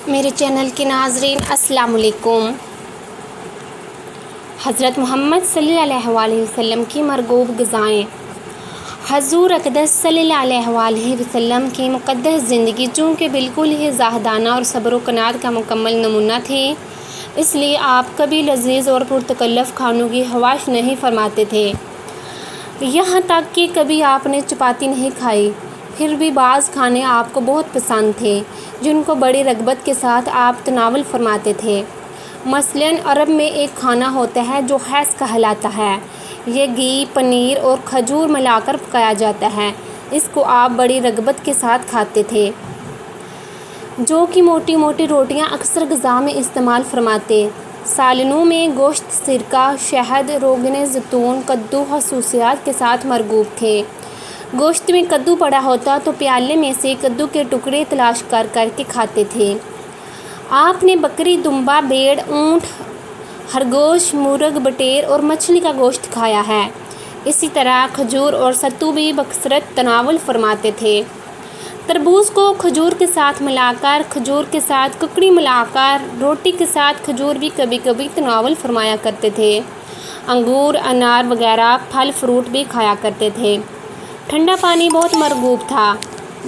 میرے چینل کے ناظرین السلام علیکم۔ حضرت محمد صلی اللہ علیہ وسلم کی مرغوب غذائیں۔ حضور اقدس صلی اللہ علیہ وسلم کی مقدس زندگی چونکہ بالکل ہی زاہدانہ اور صبر و قناعت کا مکمل نمونہ تھی، اس لیے آپ کبھی لذیذ اور پرتکلف کھانوں کی خواہش نہیں فرماتے تھے۔ یہاں تک کہ کبھی آپ نے چپاتی نہیں کھائی، پھر بھی بعض کھانے آپ کو بہت پسند تھے جن کو بڑی رغبت کے ساتھ آپ تناول فرماتے تھے۔ مثلاً عرب میں ایک کھانا ہوتا ہے جو خیز کہلاتا ہے۔ یہ گھی، پنیر اور کھجور ملا کر پکایا جاتا ہے۔ اس کو آپ بڑی رغبت کے ساتھ کھاتے تھے، جو کہ موٹی موٹی روٹیاں اکثر غذا میں استعمال فرماتے۔ سالنوں میں گوشت، سرکہ، شہد، روغن زیتون، کدو خصوصیات کے ساتھ مرغوب تھے۔ گوشت میں کدو پڑا ہوتا تو پیالے میں سے کدو کے ٹکڑے تلاش کر کے کھاتے تھے۔ آپ نے بکری، دمبا، بھیڑ، اونٹ، خرگوش، مرغ، بٹیر اور مچھلی کا گوشت کھایا ہے۔ اسی طرح کھجور اور ستو بھی بکثرت تناول فرماتے تھے۔ تربوز کو کھجور کے ساتھ ملا کر، کھجور کے ساتھ ککڑی ملا کر، روٹی کے ساتھ کھجور بھی کبھی کبھی تناول فرمایا کرتے تھے۔ انگور، انار وغیرہ پھل فروٹ بھی کھایا کرتے تھے۔ ٹھنڈا پانی بہت مرغوب تھا۔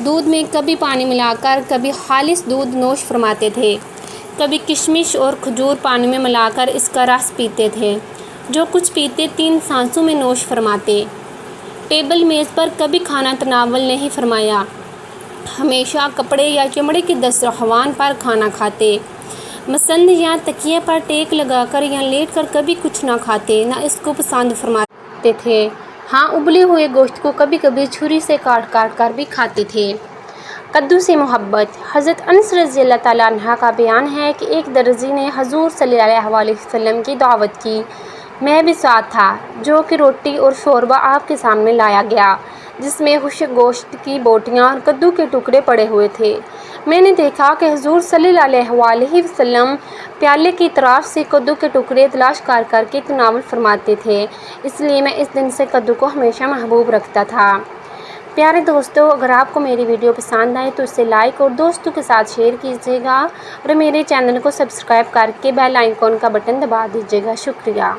دودھ میں کبھی پانی ملا کر، کبھی خالص دودھ نوش فرماتے تھے۔ کبھی کشمش اور کھجور پانی میں ملا کر اس کا رس پیتے تھے۔ جو کچھ پیتے 3 سانسوں میں نوش فرماتے۔ ٹیبل میز پر کبھی کھانا تناول نہیں فرمایا، ہمیشہ کپڑے یا چمڑے کے دسترخوان پر کھانا کھاتے۔ مسند یا تکیے پر ٹیک لگا کر یا لیٹ کر کبھی کچھ نہ کھاتے، نہ اس کو پسند فرماتے تھے۔ ہاں، ابلے ہوئے گوشت کو کبھی کبھی چھری سے کاٹ کر بھی کھاتے تھے۔ کدو سے محبت۔ حضرت انس رضی اللہ تعالیٰ عنہ کا بیان ہے کہ ایک درزی نے حضور صلی اللہ علیہ وسلم کی دعوت کی، میں بھی ساتھ تھا، جو کہ روٹی اور شوربہ آپ کے سامنے لایا گیا، جس میں خشک گوشت کی بوٹیاں اور کدو کے ٹکڑے پڑے ہوئے تھے۔ میں نے دیکھا کہ حضور صلی اللہ علیہ وسلم پیالے کی طرف سے کدو کے ٹکڑے تلاش کر کے تناول فرماتے تھے، اس لیے میں اس دن سے کدو کو ہمیشہ محبوب رکھتا تھا۔ پیارے دوستو، اگر آپ کو میری ویڈیو پسند آئے تو اسے لائک اور دوستوں کے ساتھ شیئر کیجیے گا اور میرے چینل کو سبسکرائب کر کے بیل آئیکن کا بٹن دبا دیجیے گا۔ شکریہ۔